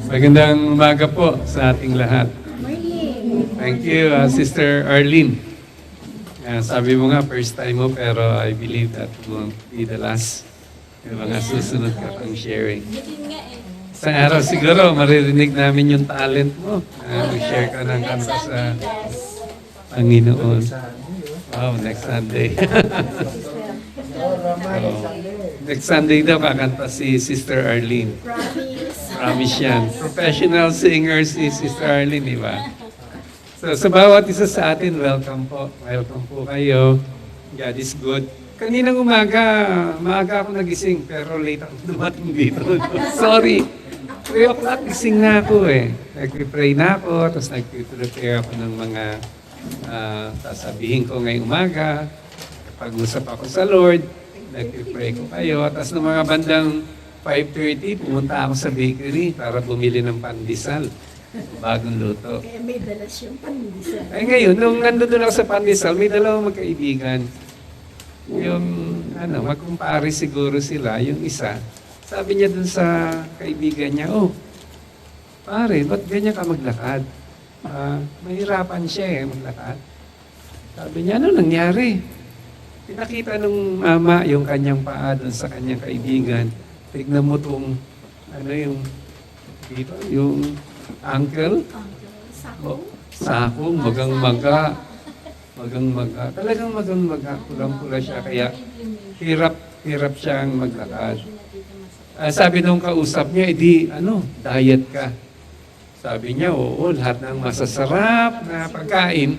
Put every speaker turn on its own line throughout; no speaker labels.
Magandang umaga po sa ating lahat. Thank you, Sister Arlene. Sabi mo nga, first time mo, pero I believe that won't be the last. Yung mga susunod ka pang sharing. Sa araw siguro, maririnig namin yung talent mo. Mag-share ka ng kanta sa Panginoon. Wow, next Sunday. Next Sunday daw kakanta si Sister Arlene. Promise yan. Professional singer si Sister Arlene, di ba? So, sa bawat isa sa atin, welcome po. Welcome po kayo. God is good. Kaninang maaga ako nagising, pero late ako dumating dito. Sorry. 3 o'clock, gising na ako eh. Nag-pray na ako, tapos nag-prepare ako ng mga sasabihin ko ngayong umaga. Pag-usap ako sa Lord, nag-pray ko kayo. Tapos ng mga bandang 5:30, pumunta ako sa bakery para bumili ng pandesal. Bagong luto.
Kaya may dalas yung pandesal.
Ay ngayon, nung nandun ako sa pandesal, may dalawang magkaibigan. Yung, magkumpare siguro sila, yung isa. Sabi niya dun sa kaibigan niya, oh, pare, ba't ganyan ka maglakad? Mahirapan siya maglakad. Sabi niya, ano nangyari? Pinakita nung mama yung kanyang paa dun sa kanyang kaibigan. Tignan mo tong, yung ankle. Sakong, magang-maga. Talagang magang-maga. Pulang-pula siya, kaya hirap siyang maglakad. Sabi nung kausap niya, diet ka. Sabi niya, oo, lahat ng masasarap na pagkain,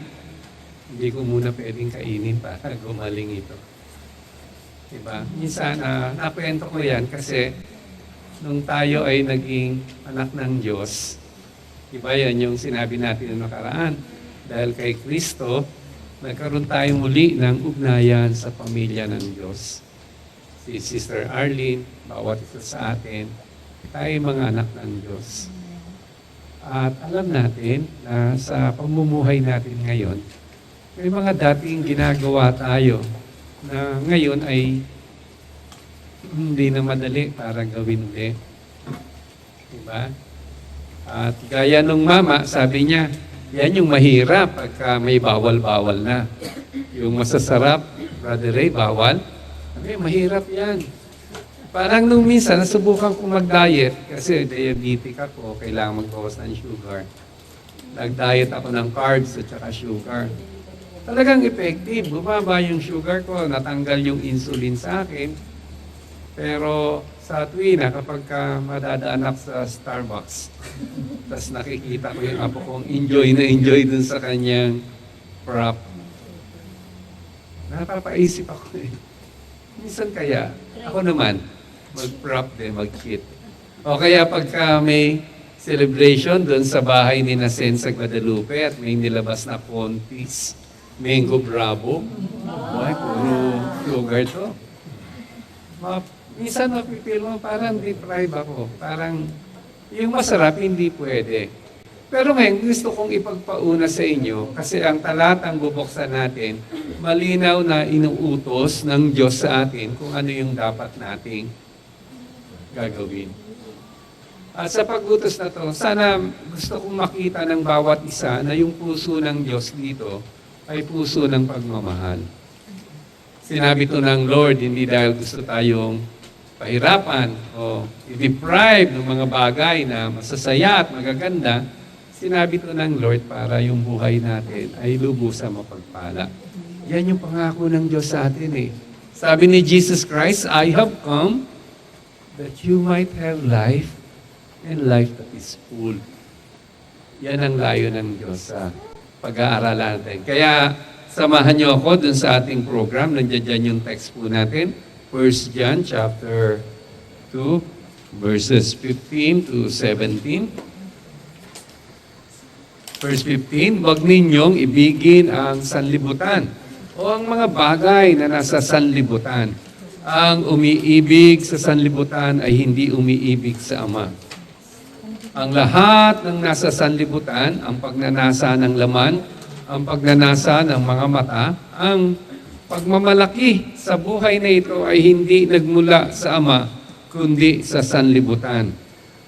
hindi ko muna pwedeng kainin para gumaling ito. Diba? Minsan, nakwento ko yan kasi nung tayo ay naging anak ng Diyos, diba yan yung sinabi natin noong nakaraan, dahil kay Kristo, nagkaroon tayo muli ng ugnayan sa pamilya ng Diyos. Si Sister Arlene, bawat isa sa atin, tayo mga anak ng Diyos. At alam natin na sa pamumuhay natin ngayon, may mga dating ginagawa tayo na ngayon ay hindi na madali para gawin ulit. Diba? At gaya nung mama, sabi niya, yan yung mahirap pagka may bawal-bawal na. Yung masasarap, Brother Ray, bawal. Mahirap yan. Parang nung minsan, nasubukan kong mag-diet kasi diabetic ako, kailangan mag-bawas ng sugar. Nag-diet ako ng carbs at saka sugar. Talagang effective. Bumaba yung sugar ko, natanggal yung insulin sa akin. Pero sa tuwina, kapag madadaan ako sa Starbucks, tapos nakikita ko yung apo kong enjoy dun sa kanyang prop. Napapaisip ako eh. Minsan kaya, ako naman, mag-prop din, mag-kit. O kaya pagka may celebration doon sa bahay ni Nasen sa Guadalupe at may nilabas na Contis, Mango Bravo, boy, puro sugar to. Minsan mapipil mo, parang deprive ako. Parang yung masarap, hindi pwede. Pero ngayon, gusto kong ipagpauna sa inyo kasi ang talatang bubuksan natin, malinaw na inuutos ng Diyos sa atin kung ano yung dapat nating gagawin. At sa pag-utos na to, sana gusto kong makita ng bawat isa na yung puso ng Diyos dito ay puso ng pagmamahal. Sinabi to ng Lord, hindi dahil gusto tayong pahirapan o i-deprive ng mga bagay na masasaya at magaganda. Sinabi to ng Lord para yung buhay natin ay lubusang mapagpala. Yan yung pangako ng Diyos sa atin eh. Sabi ni Jesus Christ, I have come that you might have life and life that is full. Yan ang layo ng Diyos sa pag-aaralan natin. Kaya samahan niyo ako dun sa ating program. Nandiyan dyan yung text po natin. 1 John chapter 2 verses 15 to 17. Verse 15, wag ninyong ibigin ang sanlibutan o ang mga bagay na nasa sanlibutan. Ang umiibig sa sanlibutan ay hindi umiibig sa Ama. Ang lahat ng nasa sanlibutan, ang pagnanasa ng laman, ang pagnanasa ng mga mata, ang pagmamalaki sa buhay na ito ay hindi nagmula sa Ama, kundi sa sanlibutan.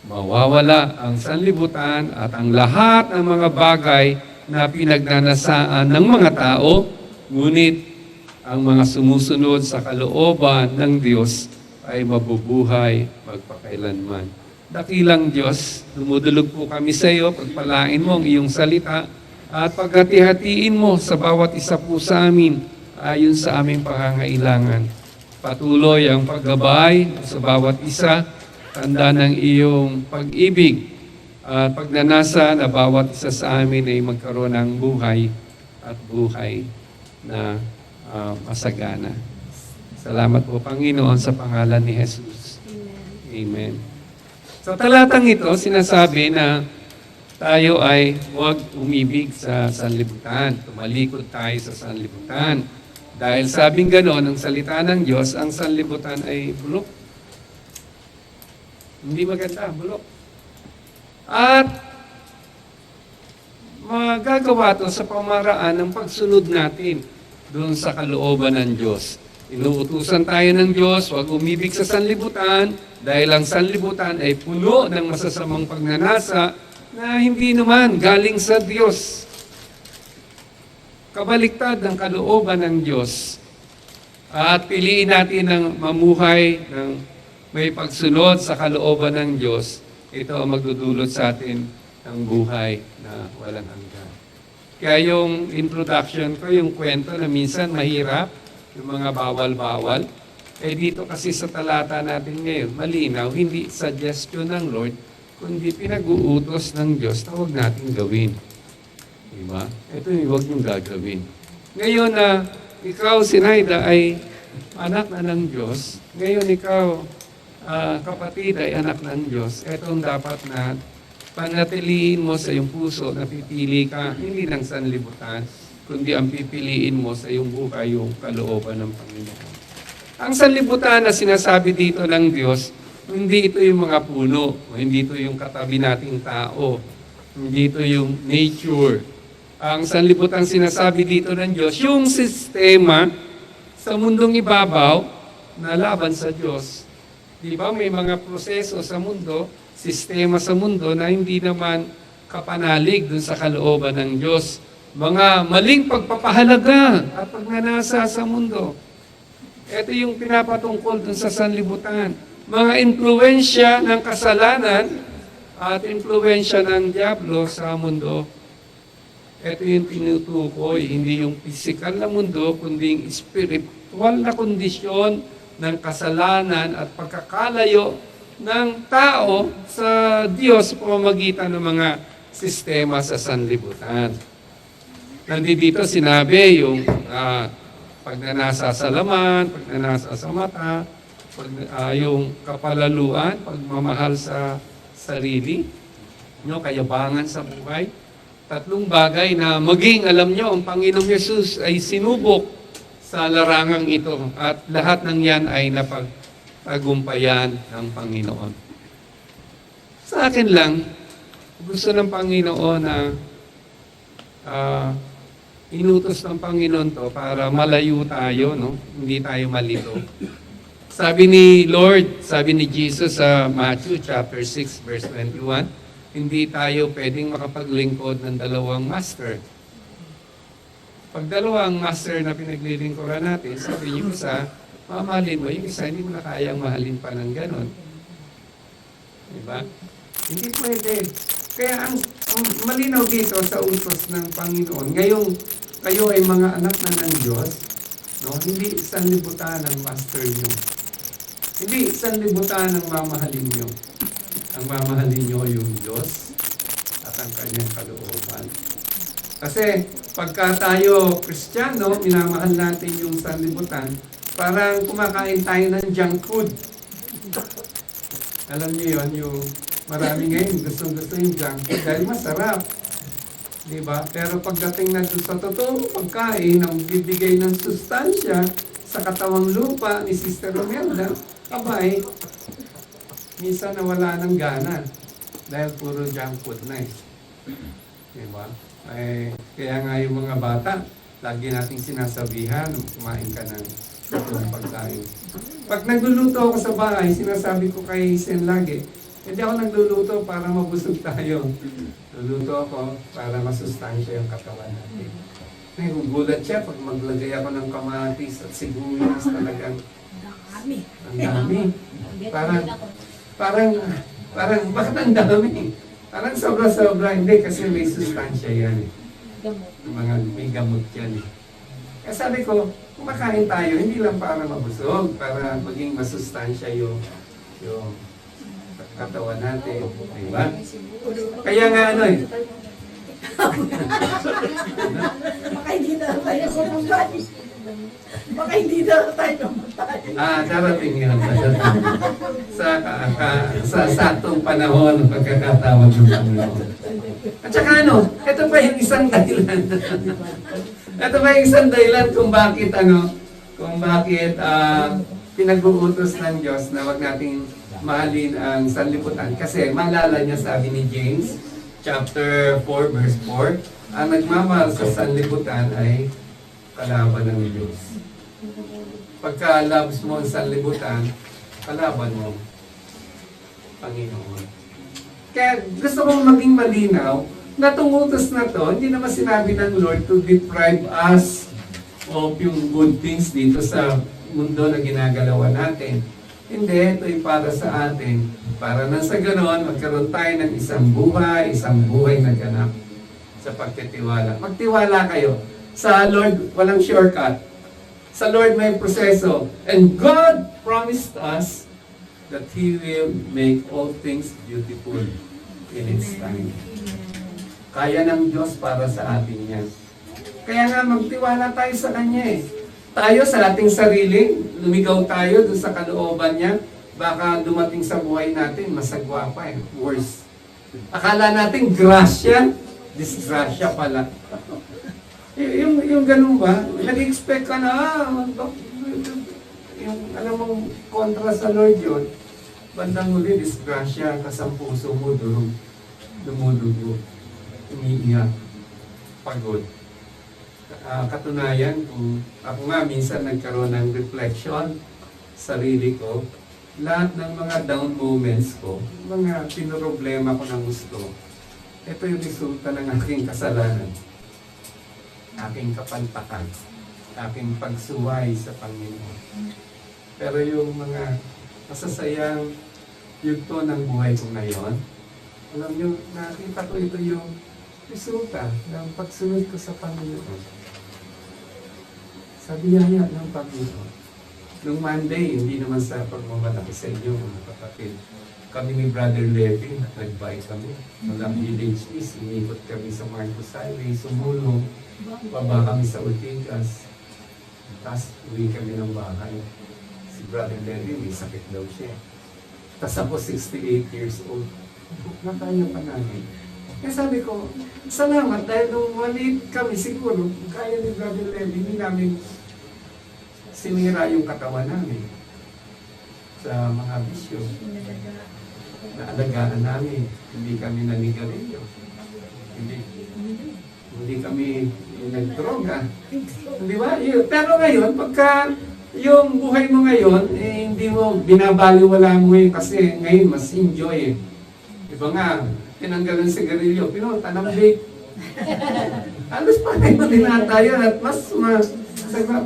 mawawala ang sanlibutan at ang lahat ng mga bagay na pinagnanasaan ng mga tao, ngunit ang mga sumusunod sa kalooban ng Diyos ay mabubuhay magpakailanman. Dakilang Diyos, dumudulog po kami sa iyo, pagpalain mo ang iyong salita at paghati-hatiin mo sa bawat isa po sa amin ayon sa aming pangangailangan. Patuloy ang paggabay sa bawat isa, tanda ng iyong pag-ibig at pagnanasa na bawat isa sa amin ay magkaroon ng buhay at buhay na masagana. Salamat po, Panginoon, sa pangalan ni Jesus. Amen. Sa talatang ito, sinasabi na tayo ay huwag umibig sa sanlibutan. Tumalikod tayo sa sanlibutan. Dahil sabing gano'n, ang salita ng Diyos, ang sanlibutan ay bulok. Hindi maganda, bulok. At magagawa ito sa pamaraan ng pagsunod natin doon sa kalooban ng Diyos. Inuutusan tayo ng Diyos, huwag umibig sa sanlibutan dahil ang sanlibutan ay puno ng masasamang pagnanasa na hindi naman galing sa Diyos. Kabaliktad ng kalooban ng Diyos. At piliin natin ng mamuhay ng may pagsunod sa kalooban ng Diyos. Ito ang magdudulot sa atin ng buhay na walang hanggan. Kaya yung introduction ko, yung kwento na minsan mahirap, yung mga bawal-bawal, dito kasi sa talata natin ngayon, malinaw, hindi suggestion ng Lord, kundi pinag-uutos ng Diyos na huwag natin gawin. Diba? Ito yung huwag niyong gagawin. Ngayon na ikaw, Sinaida, ay anak na ng Diyos, ngayon ikaw, kapatid, ay anak ng Diyos, ito ang dapat na panatiliin mo sa iyong puso na pipili ka, hindi ng sanlibutan, kundi ang pipiliin mo sa iyong buhay, yung kalooban ng Panginoon. Ang sanlibutan na sinasabi dito ng Diyos, hindi ito yung mga puno, hindi ito yung katabi nating tao, hindi ito yung nature. Ang sanlibutan sinasabi dito ng Diyos, yung sistema sa mundong ibabaw na laban sa Diyos. Di ba may mga proseso sa mundo, sistema sa mundo na hindi naman kapanalig dun sa kalooban ng Diyos. Mga maling pagpapahalaga at pagnanasa sa mundo. Ito yung pinapatungkol dun sa sanlibutan. Mga impluensya ng kasalanan at impluensya ng Diablo sa mundo. Ito yung tinutukoy, hindi yung physical na mundo, kundi yung spiritual na kondisyon ng kasalanan at pagkakalayo ng tao sa Diyos sa pamamagitan ng mga sistema sa sanlibutan. Nandito sinabi yung pagnanasa sa laman, pagnanasa sa mata, yung kapalaluan, pagmamahal sa sarili, kayabangan sa buhay. Tatlong bagay na maging, alam nyo, ang Panginoong Yesus ay sinubok sa larangang ito at lahat ng yan ay napagtagumpayan ng Panginoon. Sa akin lang, gusto ng Panginoon na inutos ng Panginoon to para malayo tayo, no? Hindi tayo malito. Sabi ni Lord, sabi ni Jesus sa Matthew chapter 6 verse 21, hindi tayo pwedeng makapaglingkod ng dalawang master. Pag dalawang master na pinaglilingkuran natin, sabi yung isa, mamahalin mo, yung isa hindi mo na kayang mahalin pa ng ganon. Diba? Hindi pwede. Kaya ang malinaw dito sa utos ng Panginoon, ngayong kayo ay mga anak na ng Diyos, no? Hindi sanlibutan ang master nyo. Hindi sanlibutan ang mamahalin nyo. Ang mamahalin nyo yung Diyos at ang kanyang kalooban. Kasi pagka tayo Kristiyano, minamahal natin yung sanlibutan, parang kumakain tayo ng junk food. Alam niyo yun, yung marami ngayon gustong-gusto yung junk food dahil masarap. Diba? Pero pagdating na sa totoong pagkain, ang bibigay ng sustansya sa katawang lupa ni Sister Romelda, abay, minsan nawala ng gana dahil puro junk food na eh. Diba? Kaya nga yung mga bata, lagi nating sinasabihan, kumain ka ng totoong pagkain. Pag nagluluto ako sa bahay, sinasabi ko kay Sen lagi, Hindi ako nagluluto para mabusog tayo. Luluto ako para masustansya yung katawan natin. Ngayon, gulat siya pag maglagay ako ng kamatis at sibuyas talagang
Dami.
ang dami. Parang, bakit ang dami? Parang sobra-sobra. Hindi, kasi may sustansya yan. May gamot yan. Kaya sabi ko, kumakain tayo, hindi lang para mabusog, para maging masustansya yung katawan natin. Diba? Kaya nga
Baka hindi na tayo kumamatay. Baka hindi na tayo kumamatay.
Darating yun. Sa saktong panahon, pagkakatawag ng Panginoon. At saka ito pa yung isang dahilan. Ito pa yung isang dahilan kung bakit pinag-uutos ng Diyos na wag nating mahalin ang sanlibutan. Kasi maalala niya, sabi ni James, chapter 4, verse 4, ang nagmamahal sa sanlibutan ay kalaban ng Diyos. Pagka loves mo ang sanlibutan, kalaban mo Panginoon. Kaya gusto kong maging malinaw na itong utos na to, hindi naman sinabi ng Lord to deprive us of yung good things dito sa mundo na ginagalawan natin. Hindi, ito ay para sa atin. Para nang sa ganoon, magkaroon tayo ng isang buhay na ganap sa pagtitiwala. Magtiwala kayo. Sa Lord, walang shortcut. Sa Lord may proseso. And God promised us that He will make all things beautiful in its time. Kaya ng Diyos para sa atin yan. Kaya nga magtiwala tayo sa Kanya eh. Tayo sa ating sarili, lumigaw tayo doon sa kalooban niya, baka dumating sa buhay natin, masagwa pa eh, worse. Akala natin grasya, disgrasya pala. yung ganun ba? Nag-expect ka na, yung alam mong kontra sa Lord yun, bandang muli, disgrasya, kasampuso mo, dumudugo, umiiyak, pagod. Katunayan, kung ako nga minsan nagkaroon ng reflection, sarili ko, lahat ng mga down moments ko, mga pinoproblema ko ng gusto, ito yung resulta ng aking kasalanan, aking kapantakan, aking pagsuway sa Panginoon. Pero yung mga masasayang yugto ng buhay ko ngayon, alam nyo, nakita ko ito yung resulta ng pagsunod ko sa Panginoon. Sa biyaya ng Panginoon. Nung Monday, hindi naman sa pagmamalaki sa inyo, mga kapatid. Kami ni Brother Levin, nag-bike kami. Walang village is, umikot kami sa Marcos Highway, sumulong, baba kami sa Ortigas. Tapos uwi kami ng bahay. Si Brother Levin, may sakit daw siya. Tapos ako 68 years old. Nakaya pa namin. Kaya sabi ko, salamat dahil nung maliit kami siguro, kaya ni Brother Levin, hindi namin sinira yung katawan namin sa mga bisyo. Naalagaan namin. Hindi kami nanigarilyo. Hindi kami nagdroga. Di ba? Pero ngayon, pagka yung buhay mo ngayon, hindi mo binabaliwala mo kasi ngayon mas enjoy eh. Diba nga, tinanggalan ng sigarilyo, pinunta ng vape. Alos pa kayo tinatayo at mas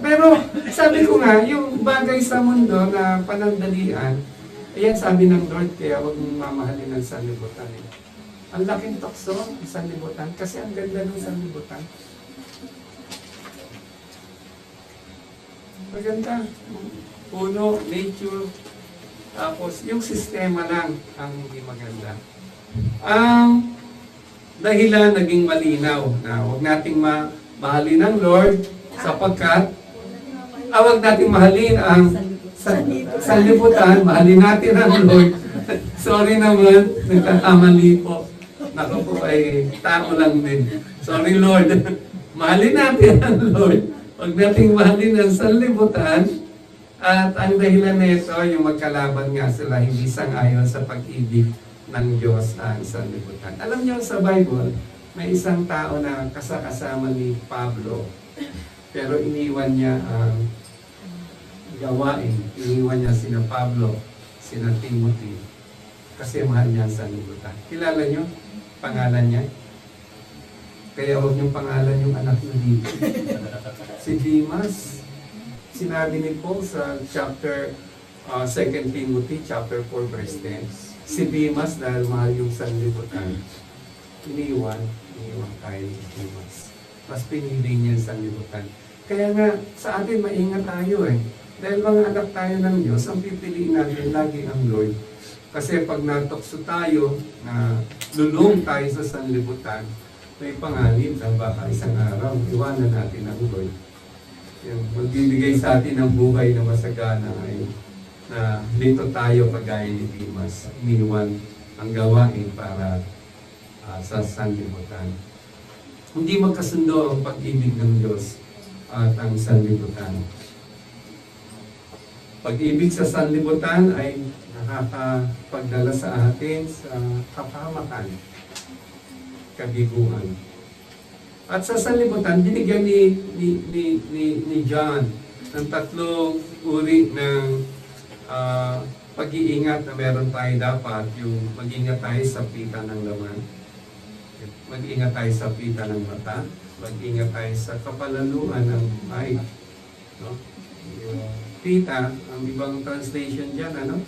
pero sabi ko nga, yung bagay sa mundo na panandalian, ayan sabi ng Lord, kaya huwag mong mamahalin ang sanlibutan. Ang laking tukso ng sanlibutan kasi ang ganda ng sanlibutan. Maganda. Puno, nature, tapos yung sistema lang ang hindi maganda. Ang dahilan naging malinaw na huwag nating mahalin ang Lord sapagkat huwag nating mahalin ang sanlibutan, mahalin natin ang Lord. Sorry naman, nagkakamali po. Naku po ay tao lang din. Sorry Lord. Mahalin natin ang Lord. Huwag nating mahalin ang sanlibutan. At ang dahilan nito, yung magkalaban nga sila, hindi sang-ayon sa pag-ibig ng Diyos ang sanlibutan. Alam niyo sa Bible, may isang tao na kasama ni Pablo, pero iniwan niya ang gawain. Iniwan niya sina Pablo, sina Timothy. Kasi mahal niya ang sanlibutan. Kilala niyo pangalan niya? Kaya huwag niyong pangalan yung anak niyo dito. Si Demas, sinabi ni Paul sa chapter 2 Timothy chapter 4 verse 10. Si Demas dahil mahal yung sanlibutan, iniwan tayo ni Demas. Mas pinili niya yung sanlibutan. Kaya nga, sa atin maingat tayo eh. Dahil mga anak tayo ng Diyos, ang pipiliin natin lagi ang Lord. Kasi pag natokso tayo, na lulong tayo sa sanlibutan, may panganib na baka isang araw, iwanan natin ang Lord. Yung magbibigay sa atin ng buhay na masagana ay na dito tayo kagaya ni Demas, iniwan ang gawain para sa sanlibutan. Hindi magkasundo ang pag-ibig ng Diyos at ang sanlibutan. Pag-ibig sa sanlibutan ay nakakapagdala sa atin sa kapahamakan, kabiguan. At sa sanlibutan, binigyan ni John ng tatlong uri ng pag-iingat na meron tayo dapat. Yung mag-ingat tayo sa pita ng laman, mag-ingat tayo sa pita ng mata, mag-ingat tayo sa kapalaluan ng ay. No? Yung pita, ang ibang translation dyan, ano?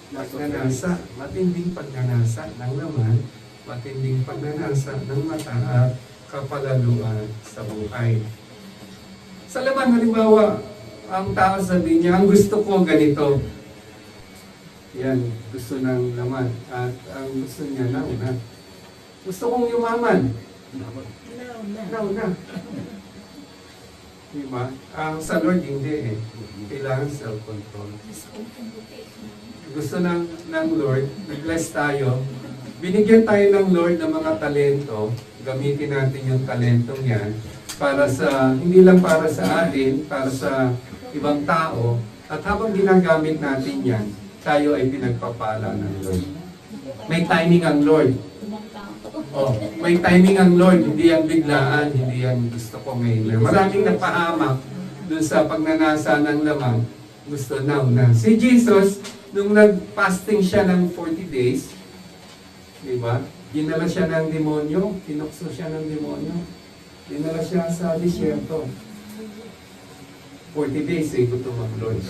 Pagnanasa, matinding pagnanasa ng laman, matinding pagnanasa ng mata at kapalaluan sa buhay. Sa laman, halimbawa, ang tao sabi niya, ang gusto ko ganito. Yan, gusto ng laman. At ang gusto niya, nauna. Gusto kong yumaman. Nauna. Diba? Ang sa Lord, hindi eh. Kailangan self-control. Gusto ng Lord, nag-bless tayo. Binigyan tayo ng Lord ng mga talento. Gamitin natin yung talentong yan para sa, hindi lang para sa atin, para sa ibang tao. At habang ginagamit natin yan, tayo ay pinagpapala ng Lord. May timing ang Lord. Oh, may timing ang Lord, hindi yan biglaan, hindi yan gusto ko ngayon. Maraming napahamak dun sa pagnanasa ng lamang, gusto na. Si Jesus, nung nag-fasting siya ng 40 days, di ba? Dinala siya ng demonyo, tinukso siya ng demonyo. Dinala siya sa disyerto. 40 days, gutom ang Lord.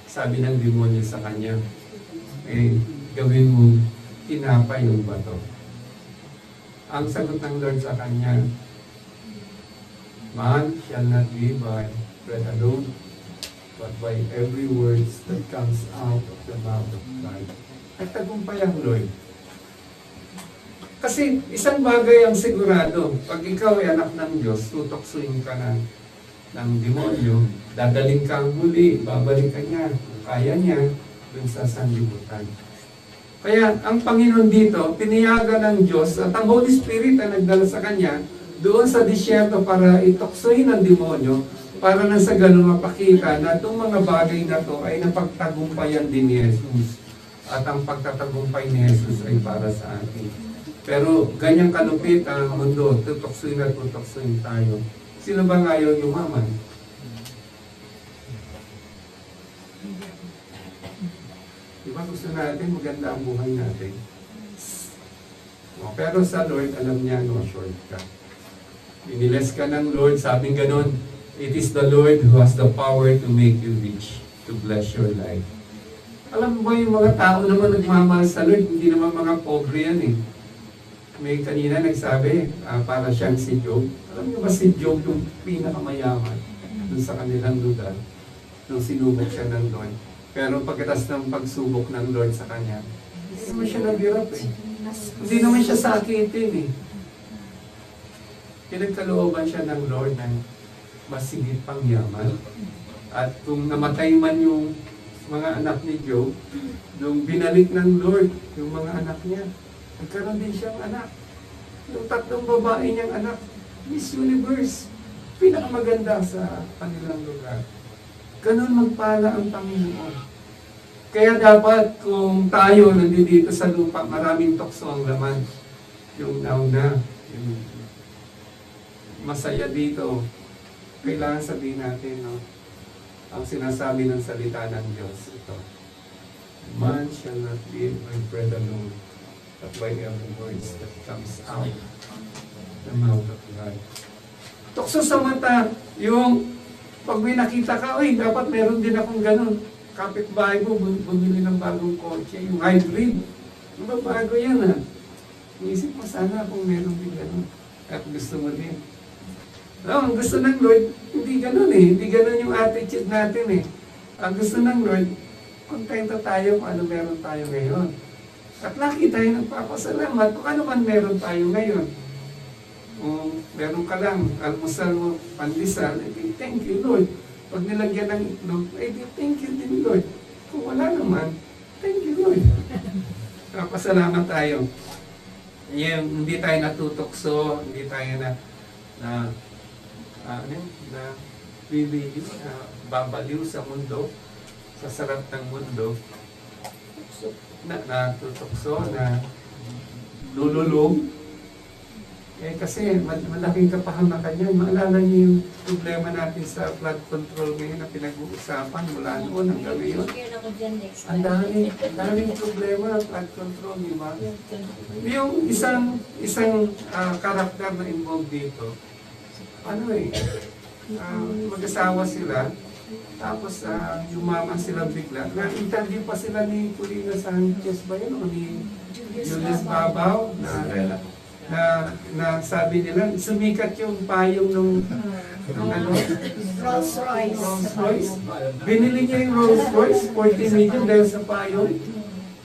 Sabi ng demonyo sa kanya, gawin mo tinapay yung bato. Ang sagot ng Lord sa kanya, man shall not live by bread alone, but by every word that comes out of the mouth of God. At tagumpay ang Lord. Kasi isang bagay ang sigurado, pag ikaw ay anak ng Diyos, tutoksuin ka ng demonyo, dadaling kang muli, babalikan niya, kaya niya, dun sa sanlibutan. Kaya ang Panginoon dito, piniyagan ng Diyos at ang Holy Spirit ang nagdala sa Kanya doon sa disyerto para itoksohin ang demonyo para na sa ganun mapakita na itong mga bagay na to ay napagtagumpayan din ni Jesus. At ang pagtatagumpay ni Jesus ay para sa atin. Pero ganyang kalupit ang mundo, tutoksohin at tutoksohin tayo. Sino bang ayaw yumaman? Diba gusto natin maganda ang buhay natin? Pero sa Lord, alam niya no shortcut. Iniles ka ng Lord, sabing ganon, it is the Lord who has the power to make you rich, to bless your life. Alam mo ba yung mga tao naman nagmamahal sa Lord, hindi naman mga pobre yan eh. May kanina nagsabi, para siyang si Job. Alam niyo ba si Job yung pinakamayaman dun sa kanilang lugar nung sinubok siya ng Lord. Pero pagkatas ng pagsubok ng Lord sa kanya, hindi naman siya naghirap eh. Hindi naman siya sakitin eh. Pinagkalooban siya ng Lord ng masigit pang yaman. At kung namatay man yung mga anak ni Job, nung binalik ng Lord yung mga anak niya, nagkaroon din siyang anak. Yung tatlong babae niyang anak, Miss Universe, pinakamaganda sa kanilang lugar. Ganun magpala ang Panginoon. Kaya dapat kung tayo nandito sa lupa, maraming tukso ang laman. Yung nauna, yung masaya dito. Kailangan sabihin natin, no? Ang sinasabi ng salita ng Diyos, ito. Man shall not live by bread alone, but by every word that comes out the mouth of God. Tukso sa mata, yung pag may nakita ka, uy, dapat meron din akong ganun. Kapitbahay mo, bumili ng bagong kotse, yung hybrid. Ano ba bago yan ha? Iisip mo sana kung meron din ganun. At gusto mo din. No, ang gusto ng Lord, hindi ganun eh. Hindi ganun yung attitude natin eh. Ang gusto ng Lord, kontento tayo kung ano meron tayo ngayon. At laki tayo nagpapasalamat kung ano man meron tayo ngayon. Kung meron ka lang, almusal mo, pandesal, thank you Lord. Pag nilagyan ng itlog, thank you din Lord. Kung wala naman, thank you Lord. Kapasalamat tayo. Hindi tayo natutokso, hindi tayo na babaliw sa mundo, sa sarap ng mundo, natutokso, na lululong. Kasi malaking kapahamakan yan. Maalala niyo yung problema natin sa flood control ngayon na pinag-uusapan mula noon hanggang ngayon. Ang daming problema, flood control, di ba? Yung isang karakter na involved dito, mag-asawa sila, tapos yumaman sila bigla. Na-interview pa sila ni Pulina Sanchez ba yun? O ni Julius Babaw na sabi nila, sumikat yung payong nung
Rolls Royce.
Binili niya yung Rolls Royce, 40 million dahil sa payong.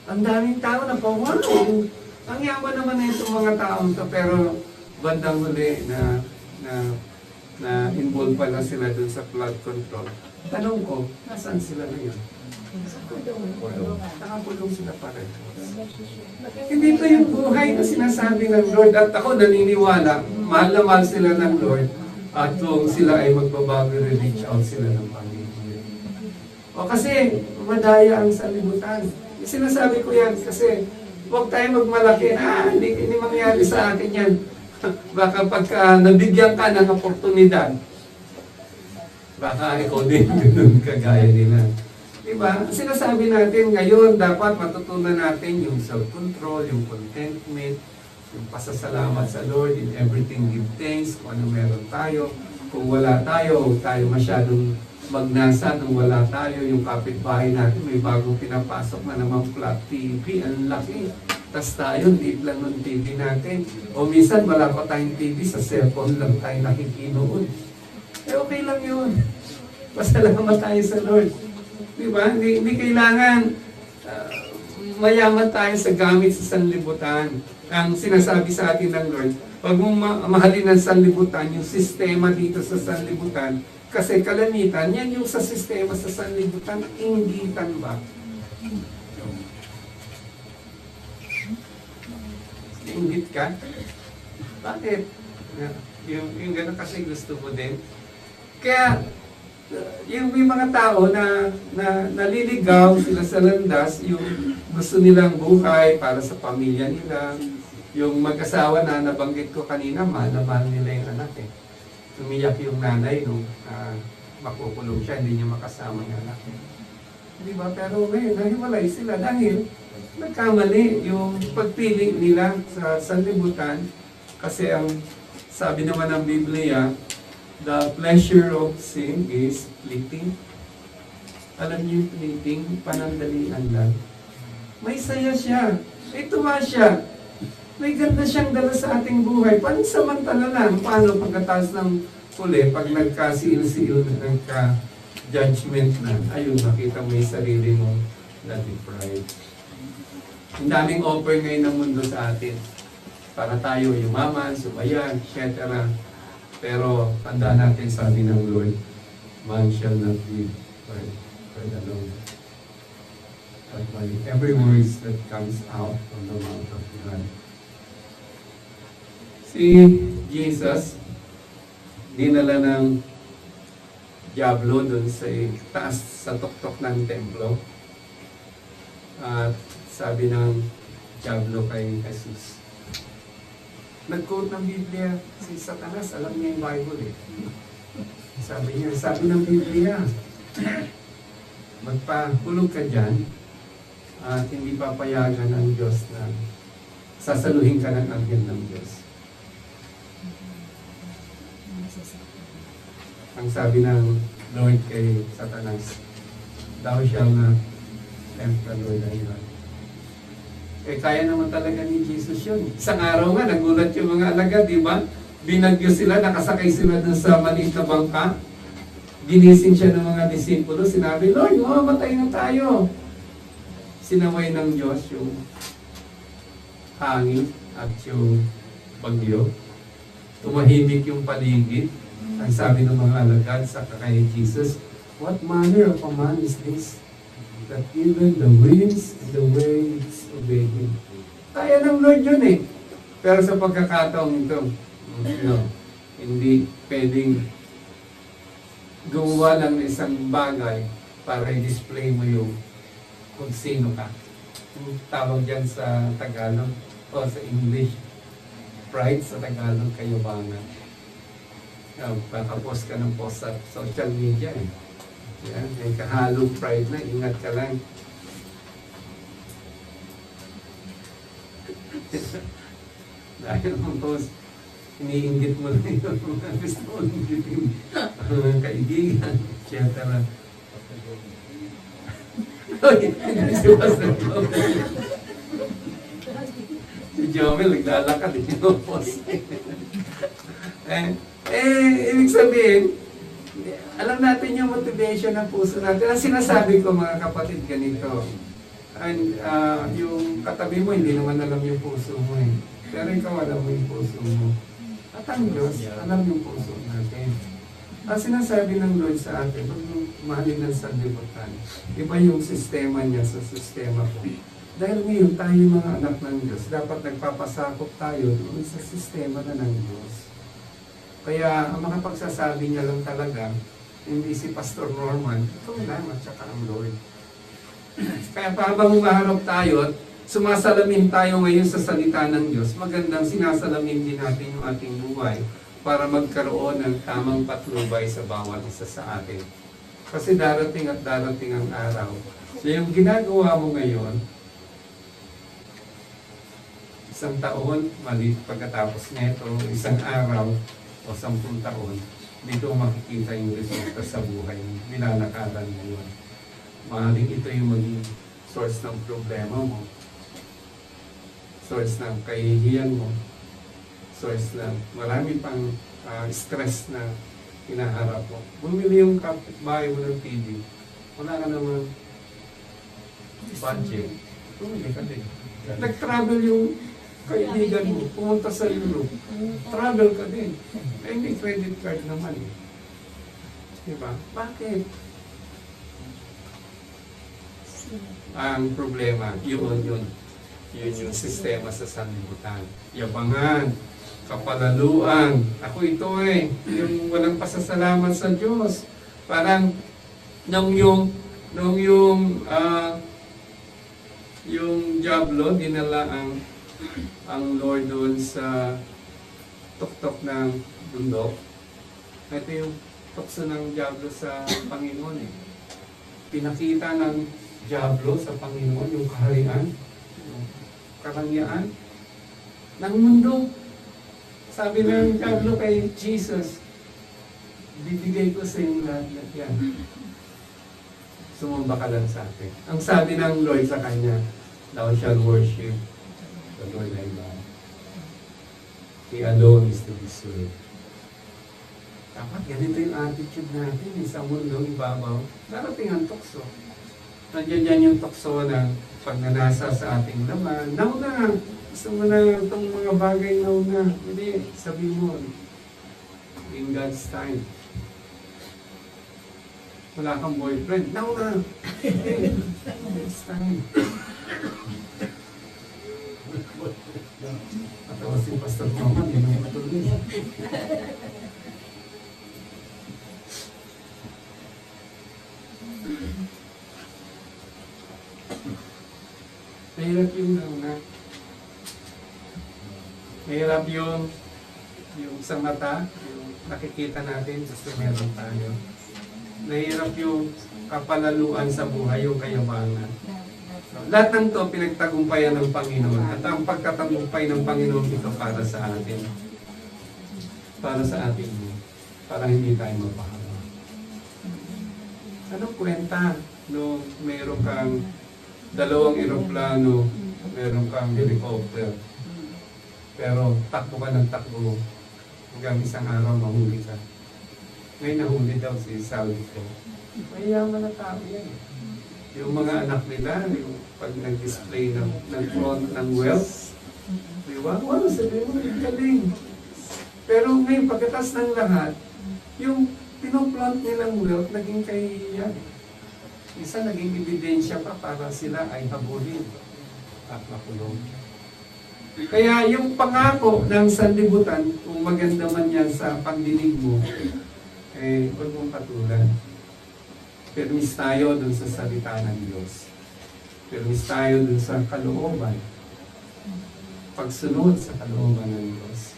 Ang daming tao na wow! Ang yaman naman na itong mga taong to, pero bandang huli na involved pala sila dun sa flood control. Tanong ko, nasaan sila ngayon? Nakakulong sila pa rin. Hindi ito yung buhay na sinasabi ng Lord. At ako naniniwala, mahal na mahal sila ng Lord. At kung sila ay magbabago, reach out sila ng Panginoon. O kasi, madaya ang sanlibutan. Sinasabi ko yan kasi huwag tayo magmalaki na hindi mangyari sa akin yan. Baka pagka nabigyan ka ng oportunidad, baka ikaw din kagaya nila. Diba? Sinasabi natin ngayon, dapat matutunan natin yung self-control, yung contentment, yung pasasalamat sa Lord, in everything give thanks, kung ano meron tayo. Kung wala tayo, tayo masyadong magnasa nung wala tayo. Yung kapitbahay natin, may bagong pinapasok na naman flat TV, ang laki. Tapos tayo, liit lang ng TV natin. O minsan, wala pa tayong TV, sa cellphone lang tayo nakikinood. Okay lang yun. Pasalamat tayo sa Lord. Diba? Hindi kailangan mayaman tayo sa gamit sa sanlibutan. Ang sinasabi sa atin ng Lord, pag mong mahalin ang sanlibutan, yung sistema dito sa sanlibutan, kasi kalamitan, yan yung sa sistema sa sanlibutan, inggitan ba? Inggit ka? Bakit? Yung gano'n kasi gusto mo din. Kaya, yung may mga tao na naliligaw sila sa landas, yung gusto nilang buhay para sa pamilya nila, yung mag-asawa na nabanggit ko kanina, mahal na mahal nila yung anak eh. Umiyak yung nanay nung makukulong siya, hindi niya makasama yung anak eh. Di ba? Pero ngayon, nahiwalay sila dahil nagkamali yung pagpili nila sa sanlibutan kasi ang sabi naman ng Biblia, the pleasure of sin is fleeting. Alam niyo yung fleeting, panandalian lang. May saya siya, may tuwa siya, may ganda siyang dala sa ating buhay. Pansamantala lang, paano pagkatapos ng huli, pag nagkasiil-siil, nagka-judgment na, ayun, makita mo yung sarili mong na-deprived. Ang daming offer ngayon ng mundo sa atin para tayo yumaman, sumayan, etc. Pero tandaan natin, sabi ng Lord, man shall not live by bread alone, but by every word that comes out from the mouth of God. Si Jesus, dinala ng Diablo doon sa taas, sa tuktok ng templo. At sabi ng Diablo kay Jesus, nag-quote ng Biblia, si Satanas, alam niya yung Bible eh. Sabi ng Biblia, magpahulog ka dyan, At hindi papayagan ng Diyos na sasaluhin ka ng anghel ng Diyos. Ang sabi ng Lord kay Satanas, thou shall not tempt the Lord thy God. Eh, kaya naman talaga ni Jesus yun. Isang araw nga, nagulat yung mga alagad, di ba? Binagyo sila, nakasakay sila dun sa maliit na bangka. Ginising siya ng mga disipulo, sinabi, Lord, mamamatay na tayo. Sinaway ng Diyos yung hangin at yung bagyo. Tumahimik yung paligid. Ang sabi ng mga alagad sa kay Jesus, what manner of a man is this? That even the winds and the waves obey Him. Kaya ng Lord yun eh. Pero sa pagkakataong ito, hindi pwedeng gumawa lang ng isang bagay para i-display mo yung kung sino ka. Yung tawag dyan sa Tagalog o sa English, pride sa Tagalog, kayabangan. Pakapost ka ng post sa social media eh. Yan, may kahalong pride na, ingat ka lang. Dahil ang post, iniinggit mo lang yung mga gusto mo inggitin. Mga kaibigan, etc. Uy, si Pastor Jomel. Si Jomel, naglalakad, post. Ibig sabihin, alam natin yung motivation ng puso natin. Ang sinasabi ko mga kapatid, ganito. And, yung katabi mo, hindi naman alam yung puso mo eh. Pero ikaw alam mo yung puso mo. At ang Diyos, alam yung puso natin. Ang sinasabi ng Lord sa atin, mahalin ng sanlibutan, iba yung sistema niya sa sistema ko. Dahil ngayon tayo mga anak ng Diyos, dapat nagpapasakop tayo doon sa sistema na ng Diyos. Kaya ang mga pagsasabi niya lang talaga, hindi si Pastor Norman, ito lang at saka ang Lord. Kaya habang umaharap tayo at sumasalamin tayo ngayon sa salita ng Diyos, magandang sinasalamin din natin yung ating buhay para magkaroon ng tamang patnubay sa bawat isa sa atin. Kasi darating at darating ang araw. So yung ginagawa mo ngayon, isang taon, maliit pagkatapos nito, isang araw, o 10 taon, dito makikita yung resulta sa buhay mo. Nilalakaran mo yun. Maaaring ito yung maging source ng problema mo. Source ng kahihiyan mo. Source ng marami pang stress na hinaharap mo. Bumili yung kapitbahay mo ng TV. Wala ka naman budget. Bumili ka din. Nag-travel yung kaibigan mo, pumunta sa Europe, travel ka din. Eh, may credit card naman eh. Diba? Bakit? Ang problema, yun yung sistema sa sanlibutan. Yabangan, kapalaluan. Ako ito eh, yung walang pasasalamat sa Diyos. Parang, yung Diablo, dinala ang Lord doon sa tuktok ng bundok. Ito yung tukso ng Diablo sa Panginoon eh. Pinakita ng Diablo sa Panginoon yung kaharian, yung karangyaan ng mundo. Sabi ng Diablo kay Jesus, bibigay ko sa iyo lahat yan. Sumamba ka lang sa akin. Ang sabi ng Lord sa kanya, thou shalt worship the Lord thy God. He alone is to be served. Dapat ganito yung attitude natin sa mundong ibabaw. Darating ang tukso. Nandiyan dyan yung tukso na pagnanasa sa ating laman. Nauna! Gusto mo na itong mga bagay nauna. Hindi, sabi mo, in God's time. Wala kang boyfriend. Nauna! God's time. Atawa si Pastor Mama, hindi naman matuloy. Mahirap yung nauna. Mahirap yung sa mata, yung nakikita natin, gusto meron tayo. Mahirap yung kapalaluan sa buhay, yung kayabangan. Lahat ng to pinagtagumpayan ng Panginoon. At ang pagkatagumpay ng Panginoon ito para sa atin. Para sa atin. Para hindi tayo mapahawa. Anong kwenta no meron kang dalawang eroplano, meron kang helicopter, pero takbo ka ng takbo hanggang isang araw mahuli ka. May nahuli daw si Salvito. Mayaman na tao yan. Yung mga anak nila, yung pag nag-display ng front ng wealth, di ba? Wow, sabi mo, galing. Pero ngayon, pagkatas ng lahat, yung pinoplant nilang wealth, naging kahihiyan. Isa naging ebidensya pa para sila ay habulin at makulong. Kaya yung pangako ng sanlibutan, kung maganda man yan sa pandinig mo, eh, huwag mong patulan. Permis tayo dun sa salita ng Diyos. Permis tayo dun sa kalooban. Pagsunod sa kalooban ng Diyos,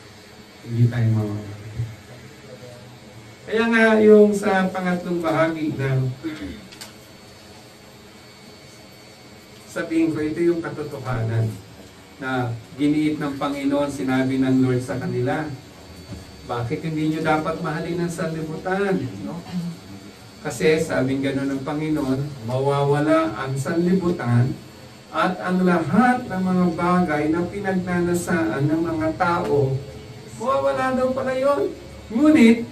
hindi tayo mawawala. Kaya nga yung sa pangatlong bahagi ng sabihin ko, ito yung katotohanan na giniit ng Panginoon, sinabi ng Lord sa kanila. Bakit hindi nyo dapat mahalin ang sanlibutan? No? Kasi sabing gano'n ng Panginoon, mawawala ang sanlibutan at ang lahat ng mga bagay na pinagnanasaan ng mga tao, mawawala daw pala yun. Ngunit,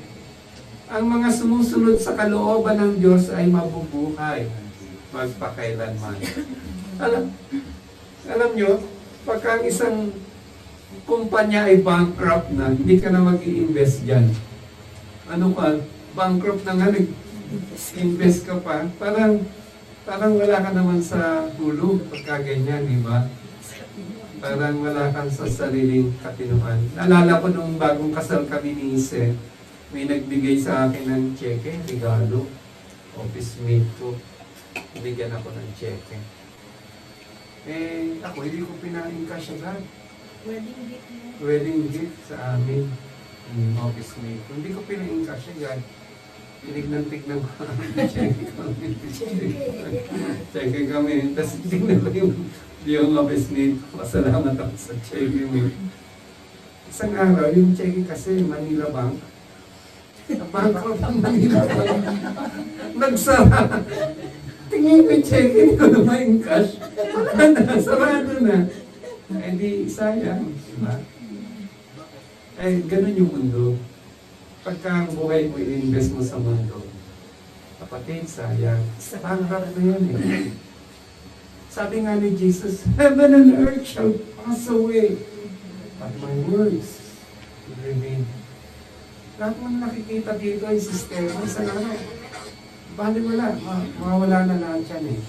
ang mga sumusunod sa kalooban ng Diyos ay mabubuhay magpakailanman. Alam nyo, pagka ang isang kumpanya ay bankrupt na, hindi ka na mag-i-invest dyan. Ano ka? Bankrupt na nga, invest ka pa. Parang wala ka naman sa hulog pagka ganyan, di ba? Parang wala kang sa sariling katinuan. Naalala ko nung bagong kasal kami ni Ise, may nagbigay sa akin ng cheque, regalo. Office mate ko. Bigyan ako ng cheque. Eh, ako hindi ko pina-encash agad. Wedding gift sa amin. Office mate ko. Hindi ko pina-encash agad. Tinignan-tignan ko ang cheque kami. Cheque kami. Tapos tignan ko yung office mate ko. Pasalamat ako sa cheque mo. Isang araw, yung cheque kasi Manila Bank. Bankrupt ang Manila Bank. Nagsara. Tingin ko yung cheque, hindi ko na ma-encash. Sarado na. Eh di, sayang. Diba? Eh, ganun yung mundo. Pagka ang buhay mo, i-invest mo sa mundo, kapatid, sayang. Bankrupt na yan eh. Sabi nga ni Jesus, heaven and earth shall pass away, but my words will remain. Lahat mo nakikita dito ay sistema sa araw. Bali wala, mawawala na lahat yan eh.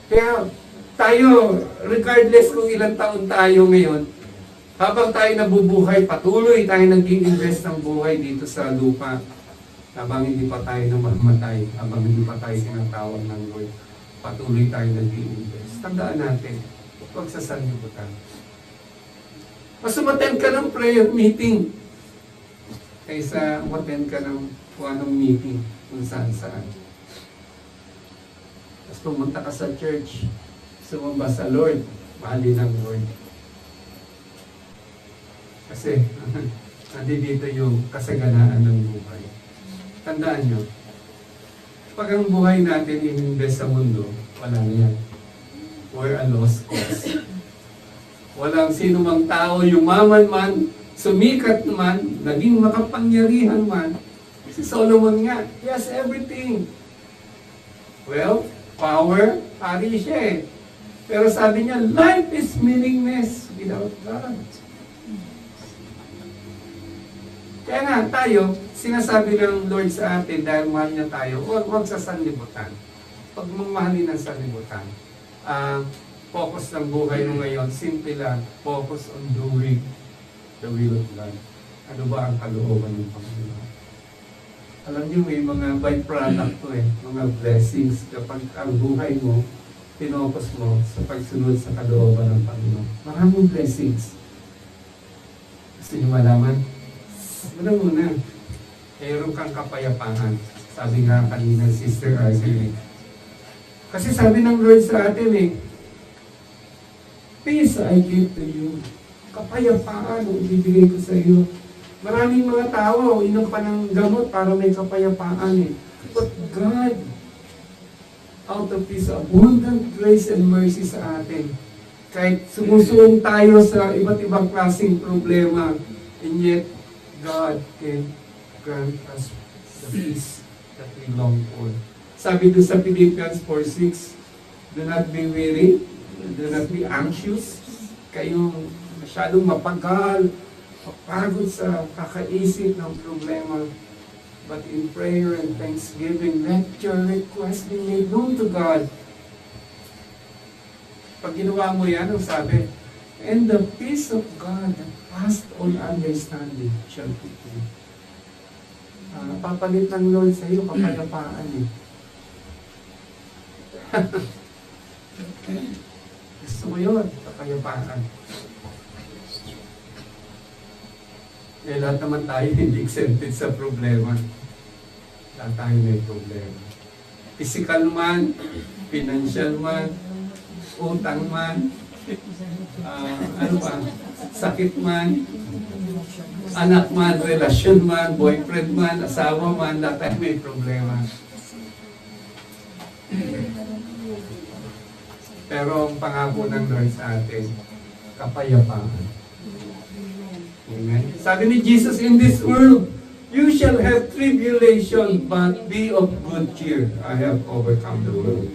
Kaya tayo, regardless kung ilang taon tayo ngayon, habang tayo nabubuhay, patuloy tayo nag-i-invest ng buhay dito sa lupa. Habang hindi pa tayo namamatay, habang hindi pa tayo sinatawag ng Lord, patuloy tayo nag-i-invest. Tandaan natin, huwag sa sanlibutan. Mas umattend ka ng prayer meeting kaysa umattend ka ng kung anong meeting kung saan-saan. Tapos pumunta ka sa church, sumamba sa Lord, mahalin ng Lord. Kasi, dito yung kasaganaan ng buhay. Tandaan nyo, pag ang buhay natin in-invest sa mundo, wala na yan. We're a lost cause. Walang sino mang tao, yumaman man, sumikat man, naging makapangyarihan man. Si Solomon nga, he has everything. Wealth, power, hari siya eh. Pero sabi niya, life is meaningless without God. Kaya nga tayo, sinasabi ng Lord sa atin dahil mahal niya tayo, huwag sa sanlibutan. Huwag mong mahalin ang sanlibutan. Focus ng buhay mo ngayon, simple lang, focus on doing the will of God. Ano ba ang kalooban ng Panginoon? Alam niyo, may mga byproduct to eh, mga blessings kapag ang buhay mo, pinocus mo sa pagsunod sa kalooban ng Panginoon. Maraming blessings. Gusto niyo malaman? Muna, mayroon kang kapayapaan. Sabi nga kanina, Sister Arcelie. Kasi sabi ng Lord sa atin eh,
peace I give to you. Kapayapaan ang ibibigay ko sa iyo. Maraming mga tao, inom pa ng gamot para may kapayapaan eh. But God, out of His abundant grace and mercy sa atin, kahit sumusuong tayo sa iba't ibang klaseng problema, and yet, God can grant us the peace that we long for. Sabi doon sa Philippians 4:6, do not be weary, do not be anxious. Kayong masyadong mapagal, mapagod sa kakaisip ng problema. But in prayer and thanksgiving, let your request be made known to God. Pag ginawa mo yan, ang sabi, and the peace of God that passed all understanding shall keep you. Papalit ng Lord sa iyo, kapayapaan eh. Gusto mo yun, kapayapaan. Eh, lahat naman tayo hindi exempted sa problema. Lahat tayo may problema. Physical man, financial man, utang man, ano pa, sakit man, anak man, relasyon man, boyfriend man, asawa man, lahat tayo may problema. Pero ang pangako ng Lord sa atin, kapayapaan. Amen. Sabi ni Jesus, in this world, you shall have tribulation, but be of good cheer. I have overcome the world.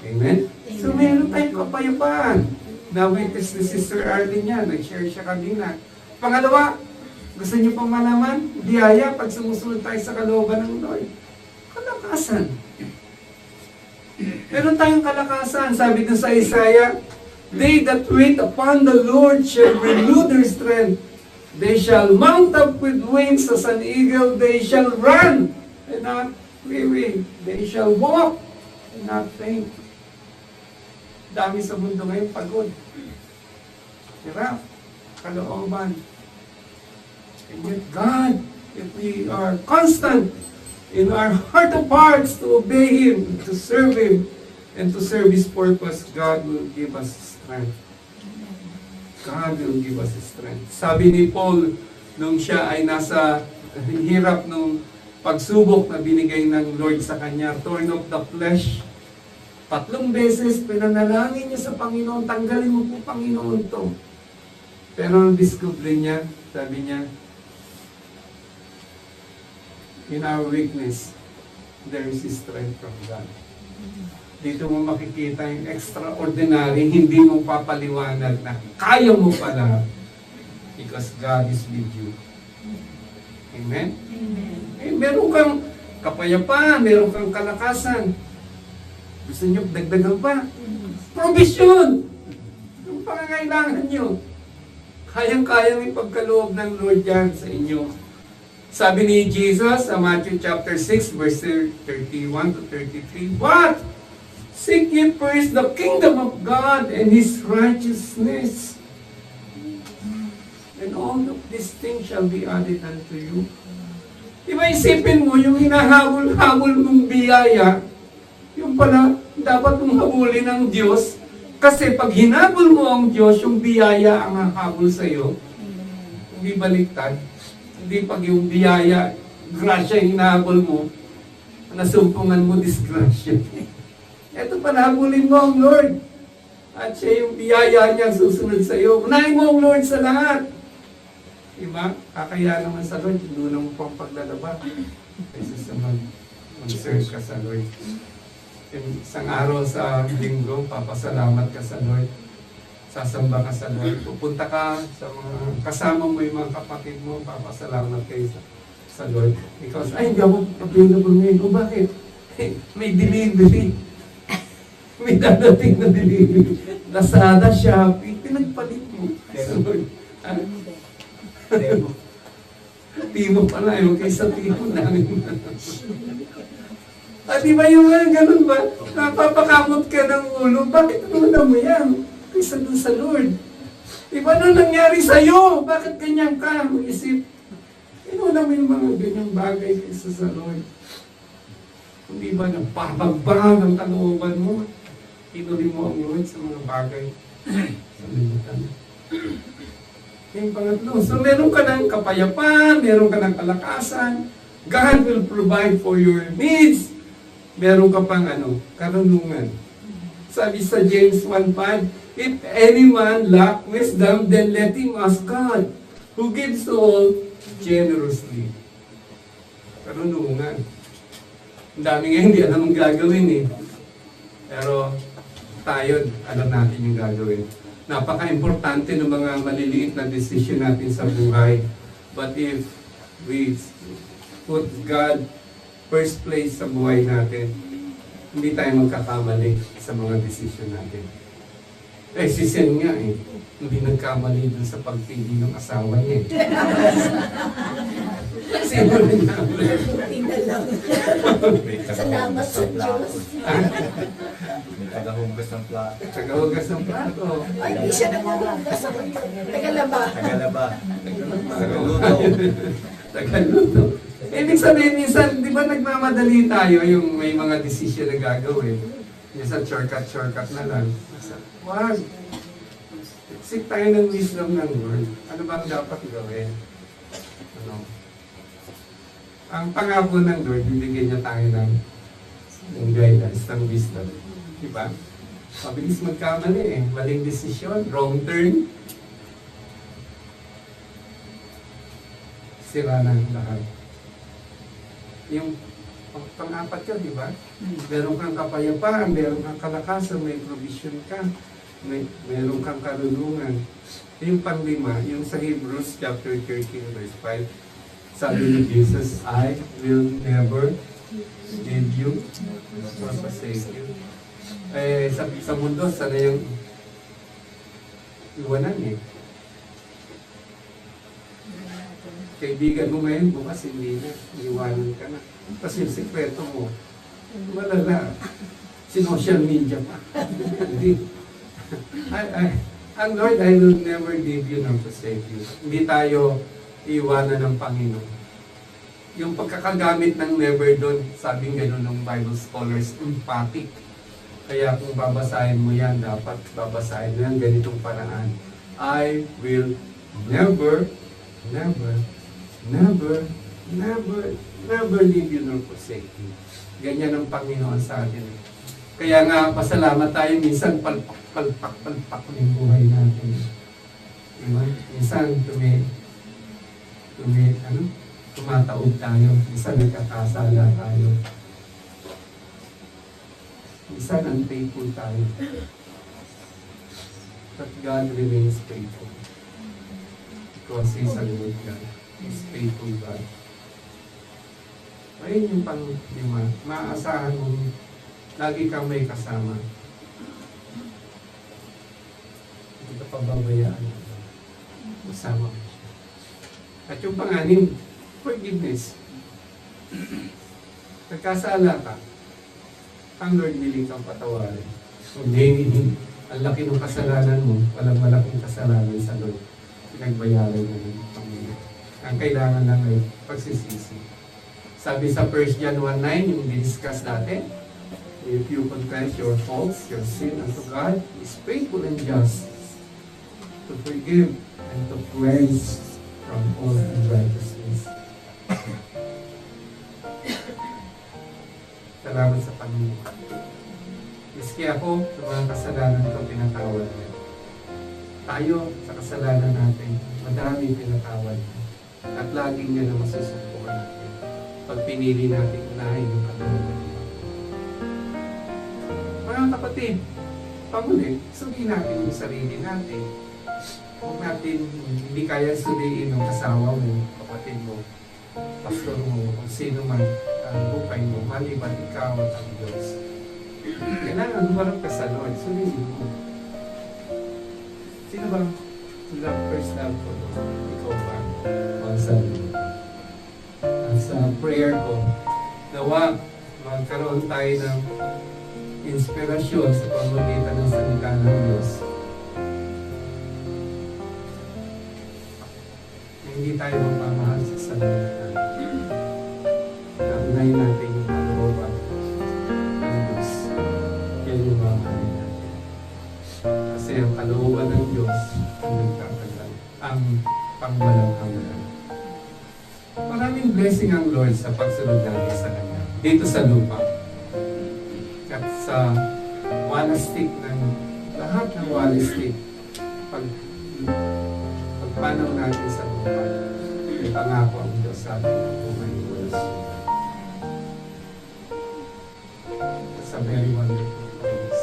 Amen. So meron tayong kapayapaan. Na-witness ni Sister Arlene yan. Nag-share siya kanina. Pangalawa, gusto niyo pang malaman? Biyaya pag sumusunod tayo sa kalooban ng Lord. Kalakasan. Meron tayong kalakasan. Sabi dun sa Isaiah, they that wait upon the Lord shall renew their strength. They shall mount up with wings as an eagle. They shall run and not weary. They shall walk and not faint. Dami sa mundo ngayon pagod. Hirap. Kalooban. And yet God, if we are constant in our heart of hearts to obey Him, to serve Him, and to serve His purpose, God will give us strength. God will give us strength. Sabi ni Paul, nung siya ay nasa hirap nung pagsubok na binigay ng Lord sa kanya, thorn of the flesh, 3 beses pinanalangin niya sa Panginoon, tanggalin mo po Panginoon to. Pero nung discover niya, sabi niya, in our weakness, there is strength from God. Dito mo makikita yung extraordinary, hindi mo papaliwanag na kaya mo pala because God is with you. Amen?
Amen.
Eh, meron kang kapayapaan, meron kang kalakasan. Gusto nyo dagdagan pa? Provision! Yung pangangailangan nyo. Kayang-kayang ipagkaloob ng Lord yan sa inyo. Sabi ni Jesus sa Matthew chapter 6, verse 31 to 33, But seek ye first the kingdom of God and His righteousness, and all of these things shall be added unto you. Diba isipin mo, yung hinahabol-habol mong biyaya, yung pala, dapat mong habulin ng Diyos, kasi pag hinabol mo ang Diyos, yung biyaya ang hahabol sa'yo, hindi baliktad. Hindi pag yung biyaya, grasya yung hinahabol mo, nasumpungan mo disgrasya. Ito pa, nahabulin mo ang Lord. At siya yung biyaya niya susunod sa iyo. Unahin mo ang Lord sa lahat. Diba? Kakaya naman sa Lord, doon mo pang paglalaba. Kaysa sa mag-serve ka sa Lord. Isang araw sa linggo, papasalamat ka sa Lord. Sasamba ka sa Lord. Pupunta ka sa mga kasama mo yung mga kapatid mo, papasalamat kayo sa Lord. Because, ay, hindi ako available ngayon. O bakit? May delivery. May dadating na delivery. Lazada, Shopee, pinagpalit mo. Lord, Timo pala yun, kaysa Timo namin. At di ba yung ganun ba? Napapakamot ka ng ulo, bakit nuna mo yan? Kaysa dun sa Lord. Di ba nung nangyari sa'yo? Bakit ganyan ka? Mag-isip, inuna mo yung mga ganyang bagay kaysa sa Lord. Hindi ba nagpapagbang ang kalooban mo? Inuli mo ang Lord sa mga bagay Sanlibutan. Yung pangatlo, so meron ka ng kapayapaan, meron ka ng kalakasan, God will provide for your needs. Meron ka pang karunungan. Sabi sa James 1:5, if any man lack wisdom, then let him ask God, who gives to all generously. Karunungan. Ang dami nga hindi alam ang gagawin eh. Pero tayo, alam natin yung gagawin. Napaka-importante ng mga maliliit na decision natin sa buhay. But if we put God first place sa buhay natin, hindi tayo magkakamali sa mga decision natin. Eh, si Sen nga eh, hindi nagkamali dun sa pagpili ng asawa niya eh. Sino rin naman?
Tingnan lang. Salamat sa Diyos.
May tagahugas ng plato.
Tagahugas ng plato.
Ay, hindi siya nanguhugas. Tagalaba.
Tagalaba.
Tagaluto. Tagaluto. Ibig sabihin, minsan, di ba nagmamadali tayo yung may mga decision na gagawin? Minsan, shortcut na lang. Wag. Seek tayo ng wisdom ng Lord. Ano ba ang dapat gawin? Ang pangako ng Lord, bibigyan niya tayo ng guidance, ng wisdom. Diba? Mabilis magkamali eh. Maling desisyon, wrong turn. Sira na ang lahat. Yung pang-apat yun, di ba? Meron kang kapayapaan, meron kang kalakasan, may provision ka, meron kang karunungan. Yung pang-lima, yung sa Hebrews chapter 13 verse 5, sabi ni Jesus, I will never leave you or forsake you. Eh, sa mundo, sana yung iwanan eh. Kaibigan mo ngayon, bukas hindi na, iwanan ka na. Tapos yung sekreto mo, wala na. Social media pa. Hindi. Ang Lord, I will never leave you nor forsake you. Hindi tayo iwanan ng Panginoon. Yung pagkakagamit ng never doon, sabing gano'n ng Bible scholars, emphatic. Kaya kung babasahin mo yan, dapat babasahin mo yan ganitong paraan. I will never, never, never, never, never leave you nor forsake you. Ganyan ang Panginoon sa atin. Kaya nga, pasalamat tayo, minsan palpak ng buhay natin. Diba? Minsan tumataob tayo, minsan nagkakasala tayo. Minsan unfaithful tayo. But God remains faithful. Because He's a good God. He's faithful God. Ayun yung pang-lima. Maaasahan mo, lagi kang may kasama. Hindi ka pababayaan. Kasama mo siya. At yung pang-anim, forgiveness. Nagkasala ka, ang Lord willing kang patawarin. Hindi, ang laki ng kasalanan mo, walang malaking kasalanan sa Lord. Pinagbayaran mo ng Panginoon. Ang kailangan lang ay pagsisisi. Sabi sa 1 John 1:9, yung discuss natin, if you confess your faults, your sin unto God, He is faithful and just to forgive and to cleanse from all unrighteousness. Salamat sa Panginoon. Miski ako, sa mga kasalanan ko, pinatawad niya. Tayo, sa kasalanan natin, madami pinatawad niya. At laging niya na masusubukan natin. Pag pinili natin unahin yung kalooban niya. Mga kapatid, pamuli, sundin natin yung sarili natin. Huwag natin, hindi kaya sundiin ng asawa mo, kapatid mo, pastor mo, kung sino man ang bukay mo, maliban ikaw at ang Diyos. Kailangan humarap ka sa Lord, sundin mo. Sino bang love first love ko? Ikaw ba? Sa prayer ko, nawa, magkaroon tayo ng inspirasyon sa pamamagitan ng salita ng Diyos. Hindi tayo magpamahal sa salita. Naunayin natin yung kalooban ng Diyos. Yan yung mamahalin natin. Kasi ang kalooban ang pangwalang hanggan. Maraming blessing ang Lord sa pagsunod natin sa Kanya. Dito sa lupa. At sa walastik ng lahat ng walastik, pagpanaw natin sa lupa, may pangako ang Diyos sa atin ng buhay ng walas. It's a very wonderful place.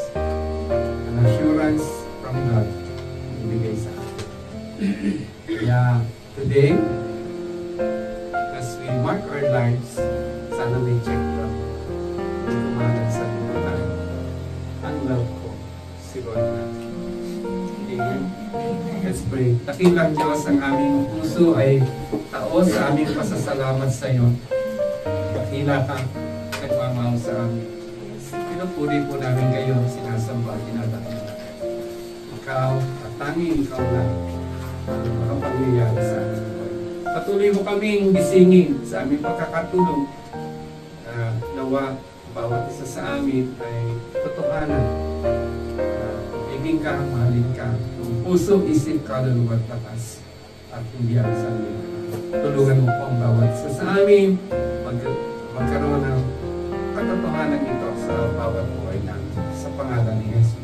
An assurance from God ang ibigay sa atin. Kaya today, as we mark our lives, sana may check lang. May kumalag sa lupa. Ang love ko, si Lord natin. Amen. Let's pray. Dakilang Diyos, ang aming puso ay taos sa aming pasasalamat sa iyo. Dakila ka, nagmamahal sa amin. Pinupuri po namin kayo, sinasamba, dinadakil. Ikaw, at tanging ikaw lang, ang makapangyayari sa amin. Patuloy mo kaming gisingin sa aming pagkakatulong. Nawa, bawat isa sa amin ay totohanan. Ibig ka, mahalin ka. Kung puso, isip, kaluluwa at batas. At hindi ang sarili. Tulungan mo po ang bawat isa sa amin. Magkaroon ng katotohanan ito sa bawat buhay namin. Sa pangalan ni Jesus.